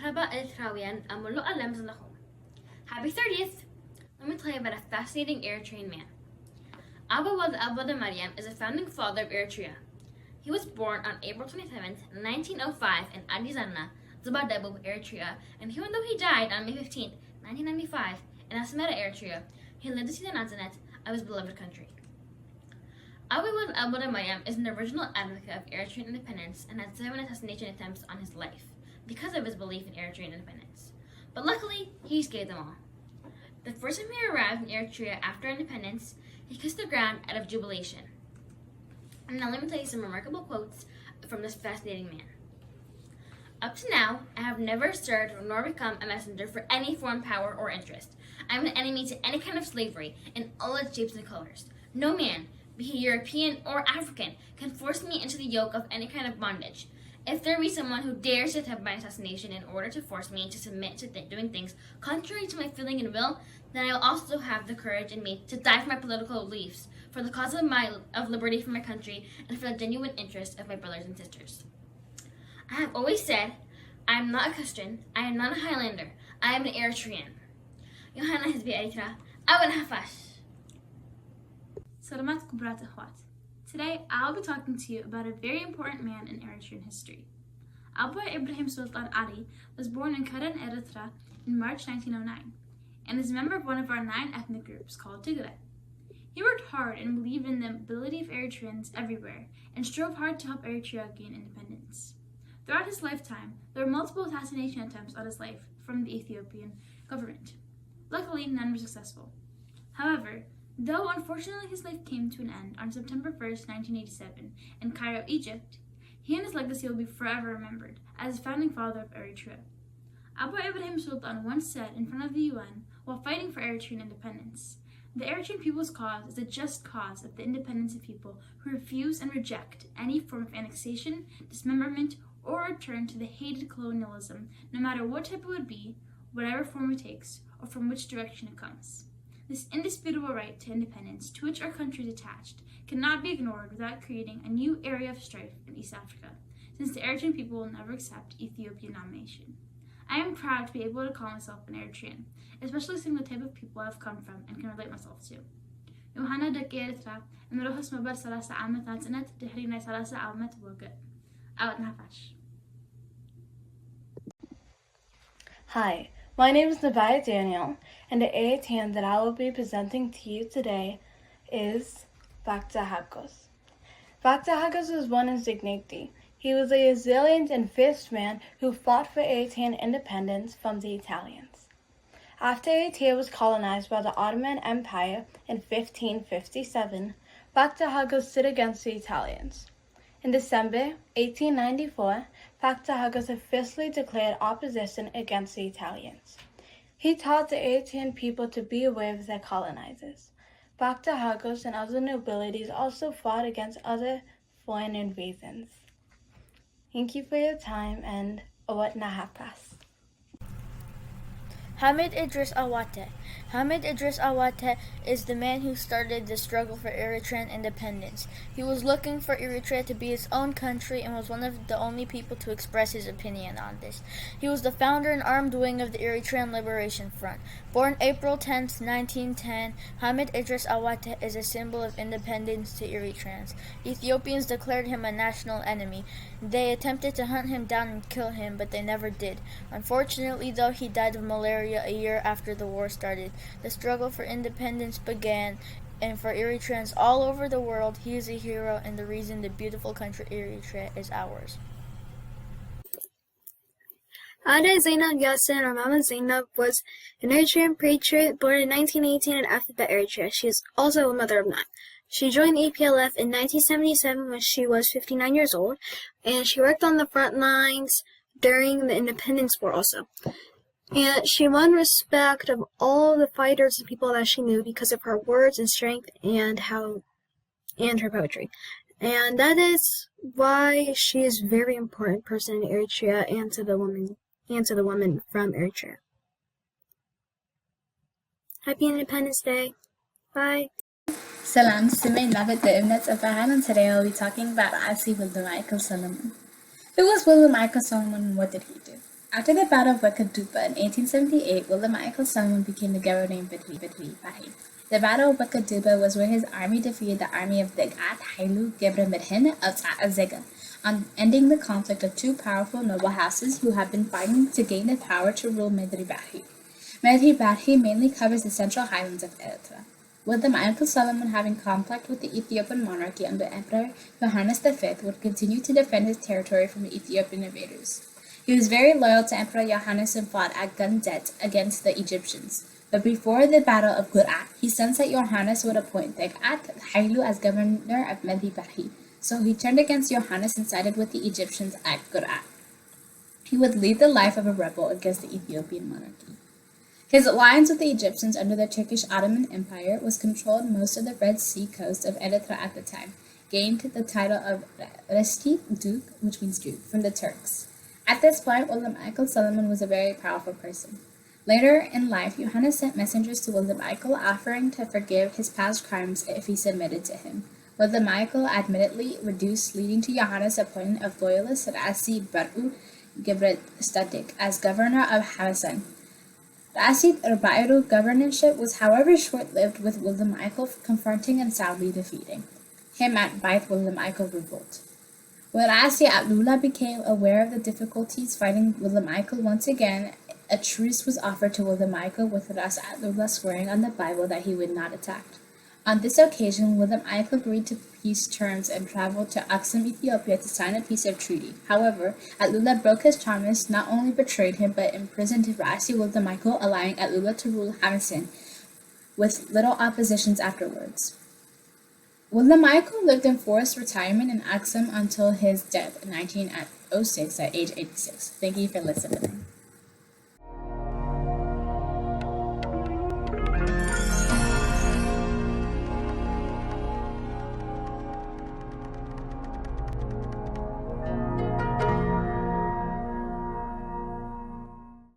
مرحبا Eritrean أمولو ألم زنخو. Happy 30th! Let me tell you about a fascinating Eritrean man. Abba Maryam is a founding father of Eritrea. He was born on April 27, 1905 in Adizanna, Zubadebo, Eritrea, and even though he died on May 15, 1995 in Asmara, Eritrea, he lived to see the Nazanet of his beloved country. Abba Maryam is an original advocate of Eritrean independence and had 7 assassination attempts on his life because of his belief in Eritrean independence. But luckily, he escaped them all. The first time he arrived in Eritrea after independence, he kissed the ground out of jubilation. And now let me tell you some remarkable quotes from this fascinating man. Up to now, I have never served nor become a messenger for any foreign power or interest. I am an enemy to any kind of slavery in all its shapes and colors. No man, be he European or African, can force me into the yoke of any kind of bondage. If there be someone who dares to attempt my assassination in order to force me to submit to doing things contrary to my feeling and will, then I will also have the courage in me to die for my political beliefs, for the cause of liberty for my country, and for the genuine interest of my brothers and sisters. I have always said, I am not a Christian, I am not a Highlander, I am an Eritrean. Yohana Hizbi Eritrea, Awan Hafash. Salamat Kubrat Akhwat. Today, I'll be talking to you about a very important man in Eritrean history. Abu Ibrahim Sultan Ali was born in Karan, Eritrea in March 1909 and is a member of one of our 9 ethnic groups called Tigray. He worked hard and believed in the ability of Eritreans everywhere and strove hard to help Eritrea gain independence. Throughout his lifetime, there were multiple assassination attempts on his life from the Ethiopian government. Luckily, none were successful. However, though unfortunately his life came to an end on September 1st, 1987 in Cairo, Egypt, he and his legacy will be forever remembered as the founding father of Eritrea. Abu Ibrahim Sultan once said in front of the UN while fighting for Eritrean independence, "The Eritrean people's cause is a just cause of the independence of people who refuse and reject any form of annexation, dismemberment, or return to the hated colonialism, no matter what type it would be, whatever form it takes, or from which direction it comes. This indisputable right to independence to which our country is attached cannot be ignored without creating a new area of strife in East Africa, since the Eritrean people will never accept Ethiopian nomination. I am proud to be able to call myself an Eritrean, especially seeing the type of people I have come from and can relate myself to. Yohana Dek Eritrea, Emrohas Mabar Salasa Amet Antanet, Dehrina Salasa Amet Woget. Out Nafash. Hi, my name is Nabaya Daniel, and the Eritrean that I will be presenting to you today is Vakta Hakos. Vakta Hakos was born in Zignigdi. He was a resilient and fierce man who fought for Eritrean independence from the Italians. After Eritrea was colonized by the Ottoman Empire in 1557, Vakta Hakos stood against the Italians. In December 1894, Vakta Hakos officially declared opposition against the Italians. He taught the Eritrean people to be aware of their colonizers. Vakta Hakos and other nobilities also fought against other foreign invasions. Thank you for your time, and Awat Nahapas. Hamid Idris Awate. Hamid Idris Awate is the man who started the struggle for Eritrean independence. He was looking for Eritrea to be its own country and was one of the only people to express his opinion on this. He was the founder and armed wing of the Eritrean Liberation Front. Born April 10, 1910, Hamid Idris Awate is a symbol of independence to Eritreans. Ethiopians declared him a national enemy. They attempted to hunt him down and kill him, but they never did. Unfortunately, though, he died of malaria a year after the war started. The struggle for independence began, and for Eritreans all over the world, he is a hero and the reason the beautiful country Eritrea is ours. Ada Zainab Yassin, or Mama Zainab, was an Eritrean patriot born in 1918 in Athens, Eritrea. She is also a mother of 9. She joined the EPLF in 1977 when she was 59 years old, and she worked on the front lines during the independence war also. And she won respect of all the fighters and people that she knew because of her words and strength and her poetry. And that is why she is a very important person in Eritrea and to the women from Eritrea. Happy Independence Day. Bye. Salam, ስሜ ላበት በእምነት ጸባሃን, and today I'll be talking about Asi Wilde Michael Solomon. Who was Wilde Michael Solomon and what did he do? After the Battle of Wakadupa in 1878, William Michael Solomon became the governor in Bahi. The Battle of Wakadupa was where his army defeated the army of Degat Hailu Gebre Medhin of Azega, on ending the conflict of two powerful noble houses who had been fighting to gain the power to rule Medri Bahi. Medri Bahi mainly covers the central highlands of Eritrea. William Michael Solomon, having conflict with the Ethiopian monarchy under Emperor Johannes V, would continue to defend his territory from the Ethiopian invaders. He was very loyal to Emperor Johannes and fought at Gundet against the Egyptians. But before the Battle of Gurat, he sensed that Johannes would appoint Degat Hailu as governor of Medri Bahi, so he turned against Johannes and sided with the Egyptians at Gurat. He would lead the life of a rebel against the Ethiopian monarchy. His alliance with the Egyptians under the Turkish Ottoman Empire was controlled most of the Red Sea coast of Eritrea at the time, gained the title of Reski Duke, which means Duke, from the Turks. At this point, William Michael Solomon was a very powerful person. Later in life, Johannes sent messengers to William Michael offering to forgive his past crimes if he submitted to him. William Michael admittedly reduced, leading to Johannes' appointment of loyalist Rasi Baru Gebre Static as governor of Hamasan. Rasid Bairu governorship was however short-lived, with William Michael confronting and sadly defeating him at Beit William Michael revolt. When Rasid Lula became aware of the difficulties fighting William Michael, once again a truce was offered to William Michael, with Ras Lula swearing on the Bible that he would not attack. On this occasion, William Michael agreed to peace terms and traveled to Aksum, Ethiopia to sign a peace of treaty. However, Lula broke his promise, not only betrayed him, but imprisoned Rasi William Michael, allowing Lula to rule Hamasin with little oppositions afterwards. William Michael lived in forced retirement in Aksum until his death in 1906 at age 86. Thank you for listening.